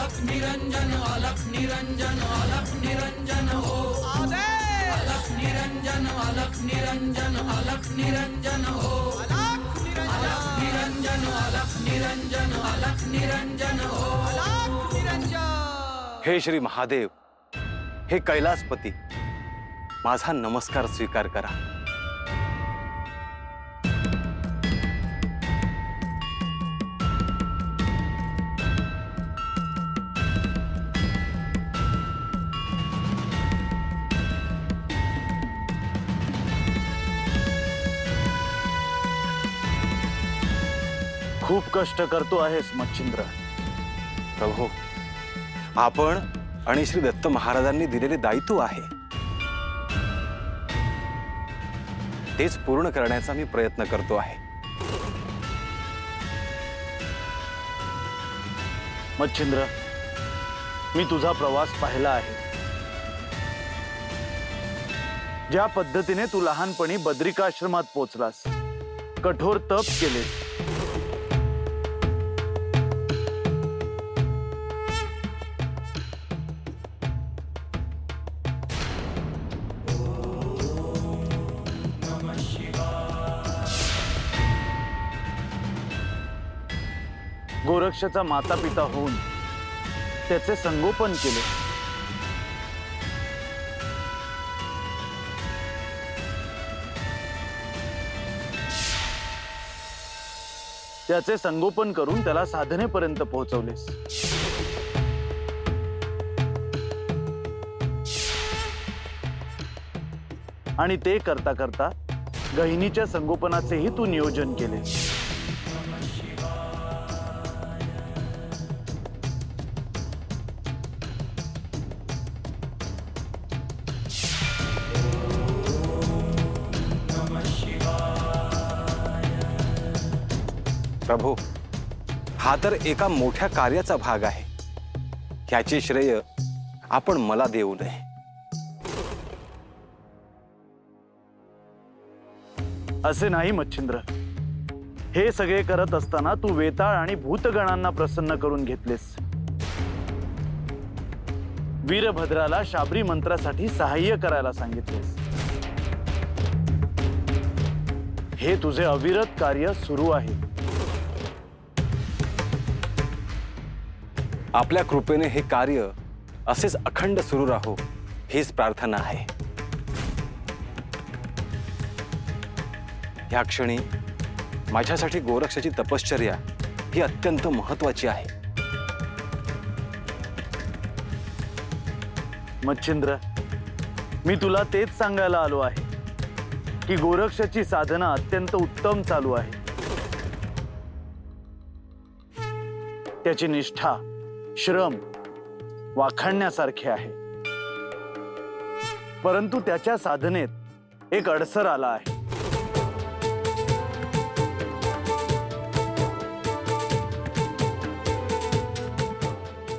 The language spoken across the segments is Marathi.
अलख निरंजन अलख निरंजन अलख निरंजन हो अलख निरंजन अलख निरंजन अलख निरंजन हो अलख निरंजन अलख निरंजन अलख निरंजन हो अलख निरंजन। हे श्री महादेव, हे कैलासपती, माझा नमस्कार स्वीकार करा। खूप कष्ट करतो आहेस मच्छिंद्र। प्रभू, आपण आणि श्री दत्त महाराजांनी दिलेले दायित्व आहे तेच पूर्ण करण्याचा मी प्रयत्न करतो आहे। मच्छिंद्र, मी तुझा प्रवास पाहिला आहे। ज्या पद्धतीने तू लहानपणी बद्रिकाश्रमात पोचलास, कठोर तप केलेस, गोरक्षाचा माता पिता होऊन त्याचे संगोपन केले, त्याचे संगोपन करून त्याला साधनेपर्यंत पोहोचवलेस। आणि ते करता करता गहिनीच्या संगोपनाचेही तू नियोजन केलेस। प्रभू, हा तर एका मोठ्या कार्याचा भाग आहे। याचे श्रेय आपण मला देऊ नये। असे नाही मच्छिंद्र, हे सगळे करत असताना तू वेताळ आणि भूतगणांना प्रसन्न करून घेतलेस। वीरभद्राला शाबरी मंत्रासाठी सहाय्य करायला सांगितलेस। हे तुझे अविरत कार्य सुरू आहे। आपल्या कृपेने हे कार्य असेच अखंड सुरू राहो हीच प्रार्थना आहे। या क्षणी माझ्यासाठी गोरक्षाची तपश्चर्या ही अत्यंत महत्वाची आहे। मच्छिंद्र, मी तुला तेच सांगायला आलो आहे की गोरक्षाची साधना अत्यंत उत्तम चालू आहे। त्याची निष्ठा, श्रम वाखाणण्यासारखे आहे, परंतु त्याच्या साधनेत एक अडसर आला आहे।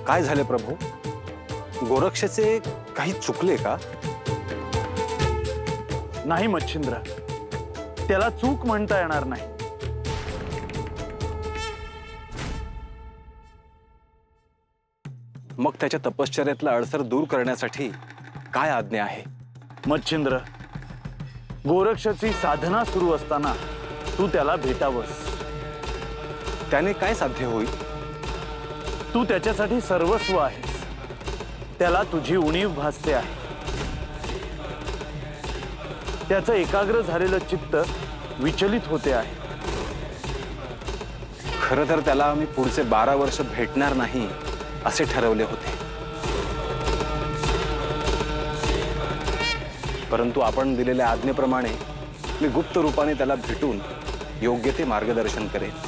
काय झाले प्रभू? गोरक्षाचे काही चुकले का? नाही मच्छिंद्र, त्याला चूक म्हणता येणार नाही। मग त्याच्या तपश्चर्यातला अडसर दूर करण्यासाठी काय आज्ञा आहे? मच्छिंद्र, गोरक्षाची साधना सुरू असताना तू त्याला भेटावंस। त्याने काय साध्य होईल? तू त्याच्यासाठी सर्वस्व आहेस। त्याला तुझी उणीव भासते आहे। त्याचं एकाग्र झालेलं चित्त विचलित होते आहे। खरं तर त्याला आम्ही पुढचे 12 वर्ष भेटणार नाही असे ठरवले होते, परंतु आपण दिलेल्या आज्ञेप्रमाणे मी गुप्त रूपाने त्याला भेटून योग्य ते मार्गदर्शन करेन।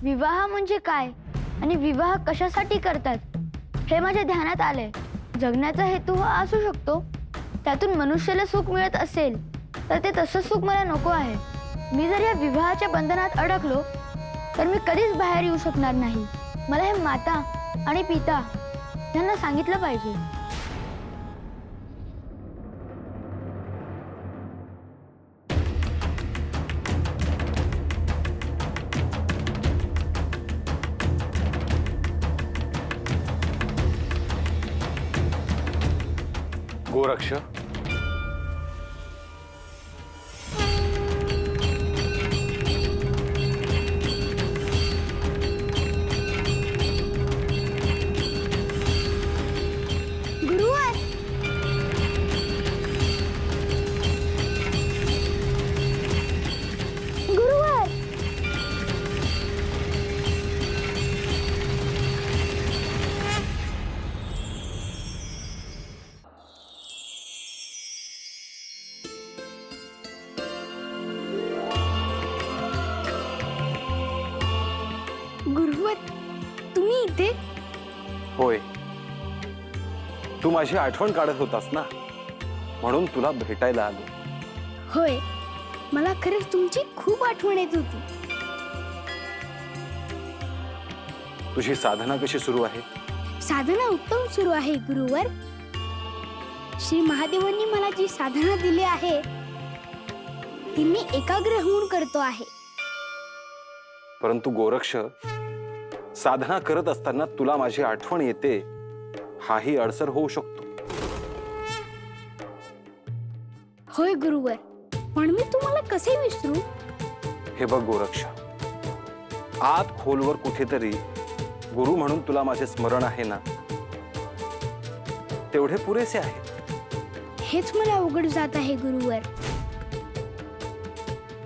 विवाह म्हणजे काय आणि विवाह कशासाठी करतात हे माझ्या ध्यानात आलंय. जगण्याचा हेतू हा असू शकतो, त्यातून मनुष्याला सुख मिळत असेल तर ते तसं सुख मला नको आहे. मी जर या विवाहाच्या बंधनात अडकलो तर मी कधीच बाहेर येऊ शकणार नाही. मला हे माता आणि पिता यांना सांगितलं पाहिजे. गोरक्ष, गुरुवर, गुरुवर, गुरुवर, तुम्ही इथे? होय. तू माझी आठवण काढत होतास ना, म्हणून तुला भेटायला आलो. होय, मला खरंच तुमची खूप आठवण येत होती. तुझी साधना कशी सुरू आहे? साधना उत्तम सुरू आहे गुरुवर. श्री महादेवांनी मला जी साधना दिली आहे ती मी एकाग्र होऊन करतो आहे. परंतु गोरक्ष, साधना करत असताना तुला माझी आठवण येते हाही अडसर होऊ शकतो. होय गुरुवर, पण मी तुम्हाला कसे विसरू? हे बघ गोरक्ष, आत खोलवर कुठेतरी गुरु म्हणून तुला माझे स्मरण आहे ना, तेवढे पुरेसे आहे. हेच मला उघड जात आहे गुरुवर.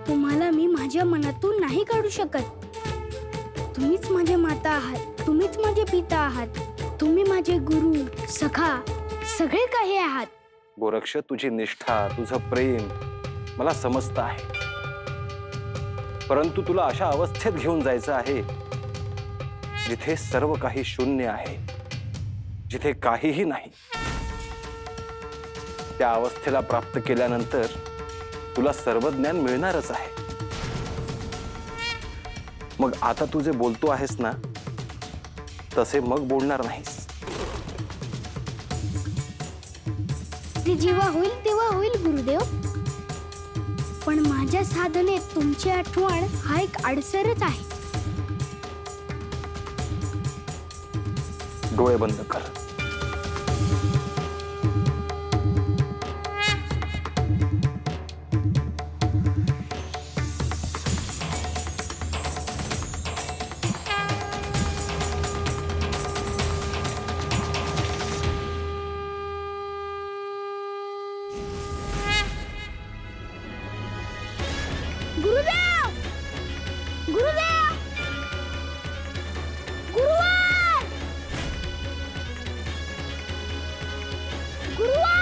तुम्हाला मी माझ्या मनातून नाही काढू शकत. तुम्हीच माझे माता आहात, तुम्हीच माझे पिता आहात, तुम्ही माझे गुरु, सखा, सगळे काही आहात. गोरक्ष, तुझी निष्ठा, तुझं प्रेम मला समजतं आहे. परंतु तुला अशा अवस्थेत घेऊन जायचं आहे जिथे सर्व काही शून्य आहे, जिथे काहीही नाही. त्या अवस्थेला प्राप्त केल्यानंतर तुला सर्व ज्ञान मिळणारच आहे. मग आता तू जे बोलतो आहेस ना, तसे मग बोलणार नाहीस. ते जेव्हा होईल तेव्हा होईल गुरुदेव. पण माझ्या साधनेत तुमची आठवण हा एक अडसरच आहे. डोळे बंद कर. गुरुदेव, गुरुदेव, गुरुवर, गुरुवर.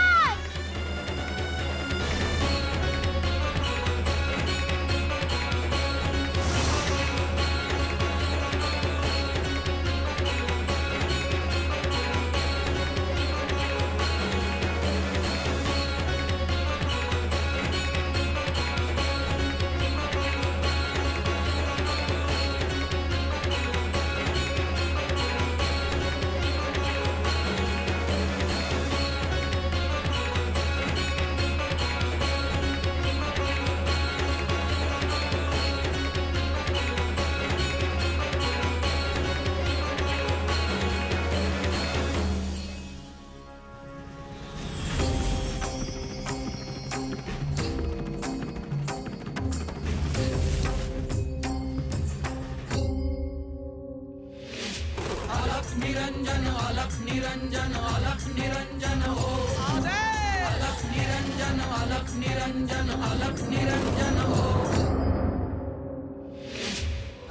निरंजन अलख निरंजन अलख निरंजन हो अलख निरंजन अलख निरंजन अलख निरंजन हो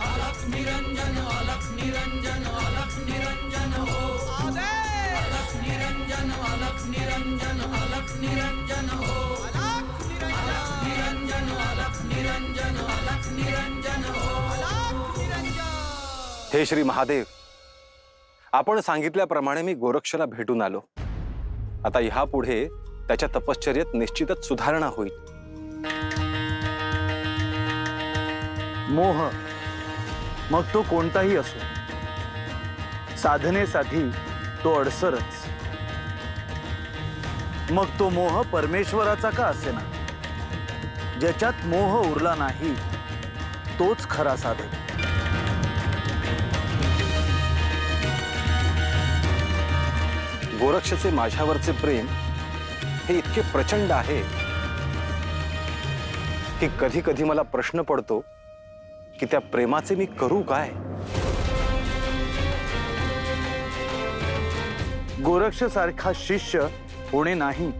अलख निरंजन अलख निरंजन अलख निरंजन हो अलख निरंजन अलख निरंजन अलख निरंजन हो अलख निरंजन अलख निरंजन अलख निरंजन हो अलख निरंजन हे श्री महादेव, आपण सांगितल्याप्रमाणे मी गोरक्षला भेटून आलो. आता ह्यापुढे त्याच्या तपश्चर्येत निश्चितच सुधारणा होईल. मोह मग तो कोणताही असो, साधनेसाठी तो अडसरच. मग तो मोह परमेश्वराचा का असेना, ज्याच्यात मोह उरला नाही तोच खरा साधक. गोरक्षचे माझ्यावरचे प्रेम हे इतके प्रचंड आहे की कधी कधी मला प्रश्न पडतो की त्या प्रेमाचे मी करू काय. गोरक्ष सारखा शिष्य होणे नाही,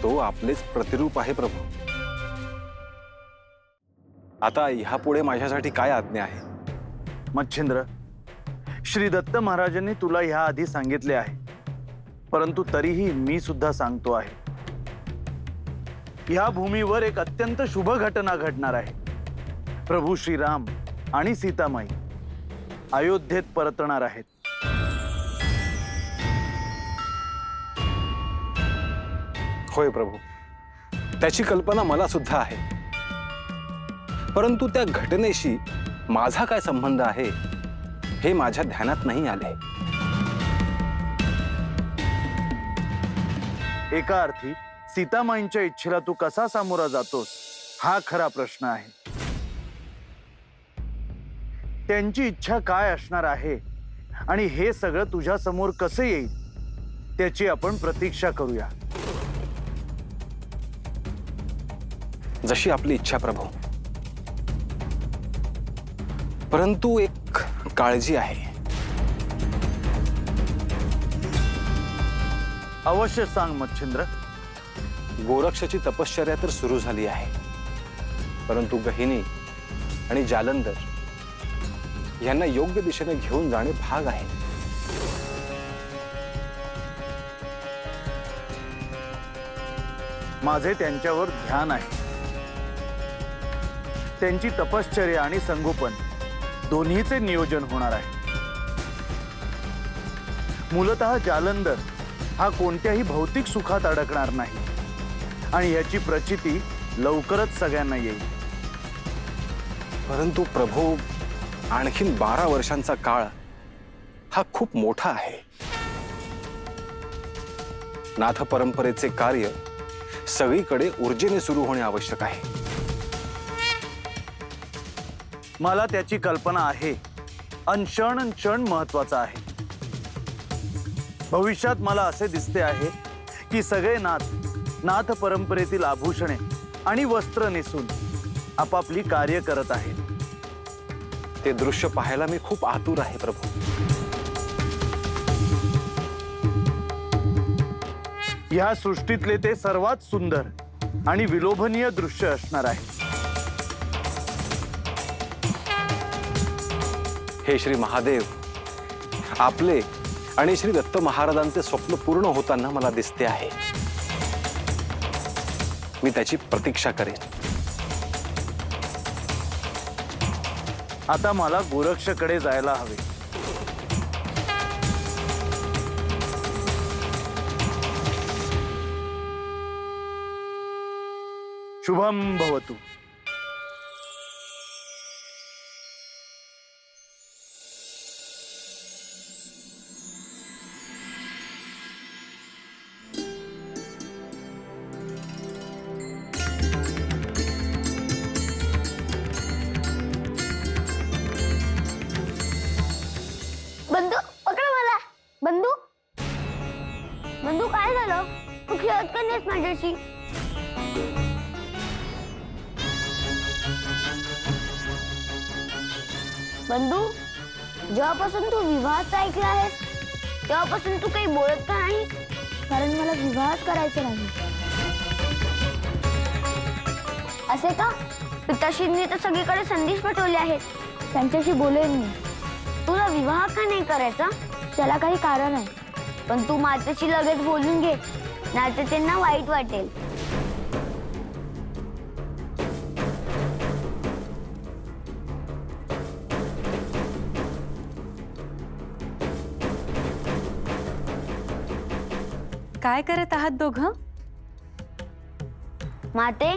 तो आपलेच प्रतिरूप आहे प्रभू. आता ह्यापुढे माझ्यासाठी काय आज्ञा आहे? मच्छिंद्र, श्री दत्त महाराजांनी तुला ह्या आधी सांगितले आहे, परंतु तरीही मी सुद्धा सांगतो आहे. ह्या भूमीवर एक अत्यंत शुभ घटना घडणार आहे. प्रभू श्रीराम आणि सीतामाई अयोध्येत परतणार आहेत. होय प्रभू, त्याची कल्पना मला सुद्धा आहे, परंतु त्या घटनेशी माझा काय संबंध आहे हे माझ्या ध्यानात नाही आले. एका अर्थी सीतामाईंच्या इच्छेला तू कसा सामोरा जातोस हा खरा प्रश्न आहे. त्यांची इच्छा काय असणार आहे आणि हे सगळं तुझ्या समोर कसे येईल त्याची आपण प्रतीक्षा करूया. जशी आपली इच्छा प्रभू, परंतु एक काळजी आहे. अवश्य सांग मच्छिंद्र. गोरक्षची तपश्चर्या तर सुरू झाली आहे, परंतु गहिनी आणि जालंधर यांना योग्य दिशेने घेऊन जाणे भाग आहे. माझे त्यांच्यावर ध्यान आहे. त्यांची तपश्चर्या आणि संगोपन दोन्हीचे नियोजन होणार आहे. मूलतः जालंधर हा कोणत्याही भौतिक सुखात अडकणार नाही आणि याची प्रचिती लवकरच सगळ्यांना येईल. परंतु प्रभू, आणखीन 12 वर्षांचा काळ हा खूप मोठा आहे. नाथ परंपरेचे कार्य सगळीकडे ऊर्जेने सुरू होणे आवश्यक आहे. मला त्याची कल्पना आहे. क्षण क्षण महत्वाचा आहे. भविष्यात मला असे दिसते आहे की सगळे नाथ परंपरेतील आभूषणे आणि वस्त्र नेसून आपापली कार्य करत आहेत. ते दृश्य पाहायला मी खूप आतुर आहे प्रभू. या सृष्टीतले ते सर्वात सुंदर आणि विलोभनीय दृश्य असणार आहे. हे श्री महादेव, आपले आणि श्री दत्त महाराजांचे स्वप्न पूर्ण होताना मला दिसते आहे. मी त्याची प्रतीक्षा करेन. आता मला गोरक्षकडे जायला हवे. शुभम भवतु. बंधू, पकड मला. बंधू, बंधू, काय झालं? तू खेळत का नाहीस माझ्याशी? बंधू, जेव्हापासून तू विवाहाचं ऐकलं आहेस तेव्हापासून तू काही बोलत का नाही? कारण मला विवाहच करायचा नाही. असे का? पिताश्रींनी तर सगळीकडे संदेश पाठवले आहेत. त्यांच्याशी बोलेन मी. तुला विवाह का नाही करायचा त्याला काही कारण आहे, पण तू माझ्याशी लगेच बोलून घे, नाहीतर त्यांना वाईट वाटेल. काय करत आहात दोघं? माते,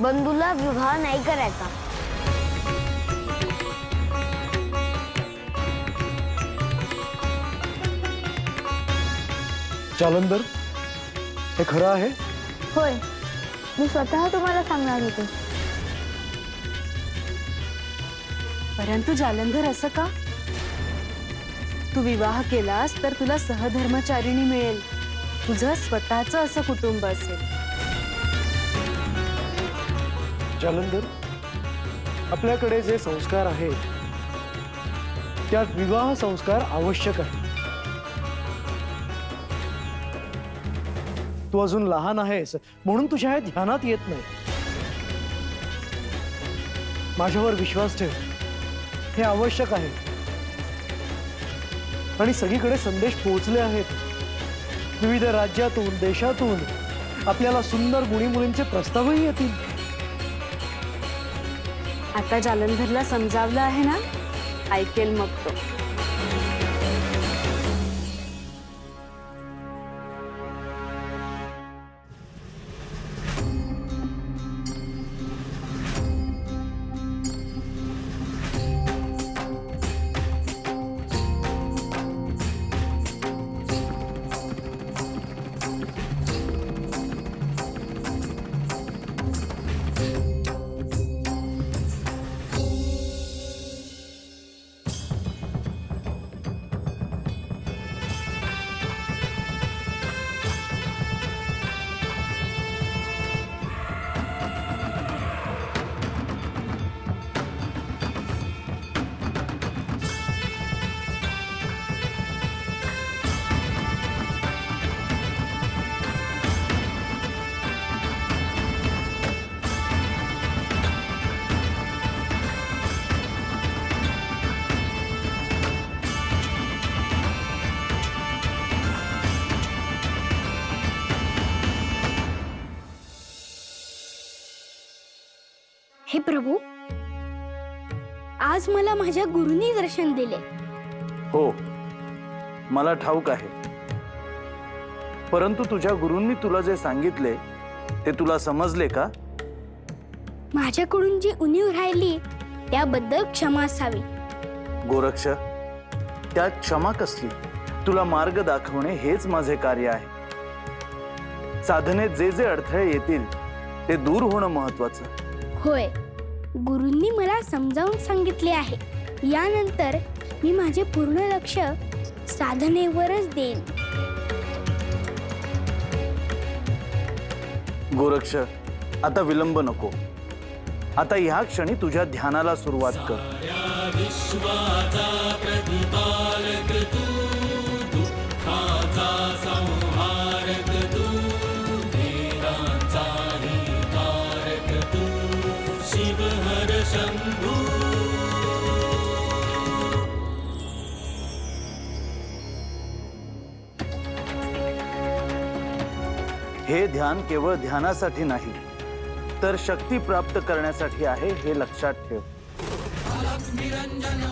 बंधूला विवाह नाही करायचा. जालंधर, हे खरं आहे? होय, मी स्वतः तुम्हाला सांगणार होते. परंतु जालंधर, असं का? तू विवाह केलास तर तुला सहधर्मचारिणी मिळेल, तुझं स्वतःचं असं कुटुंब असेल. जालंधर, आपल्याकडे जे संस्कार आहेत त्यात विवाह संस्कार आवश्यक आहे. तू अजून लहान आहेस म्हणून तुझ्या हे ध्यानात येत नाही. माझ्यावर विश्वास ठेव, हे आवश्यक आहे. आणि सगळीकडे संदेश पोहोचले आहेत. विविध राज्यातून, देशातून आपल्याला सुंदर गुणी मुलींचे प्रस्तावही येतील. आता जालंधरला समजावलं आहे ना, ऐकेल मग तो. हे प्रभू, आज मला माझ्या गुरूंनी दर्शन दिले. हो, मला ठाऊक आहे. परंतु तुझ्या गुरूंनी तुला जे सांगितले ते तुला समजले का? माझ्याकडून जी उणीव राहिली त्याबद्दल क्षमा असावी. गोरक्ष, त्यात क्षमा कसली? तुला मार्ग दाखवणे हेच माझे कार्य आहे. साधनेत जे जे अडथळे येतील ते दूर होणं महत्वाचं. होय, गुरूंनी मला समजावून सांगितले आहे. यानंतर मी माझे पूर्ण लक्ष साधनेवरच देईन. गोरक्ष, आता विलंब नको. आता ह्या क्षणी तुझ्या ध्यानाला सुरुवात कर. विश्वाचा प्रतिपालक तू, दुःखाचा संहारक तू, वेदांचाही कारक तू, शिव हर शंभू. हे ध्यान केवळ ध्यानासाठी नाही तर शक्ती प्राप्त करण्यासाठी आहे, हे लक्षात ठेव. अलख निरंजन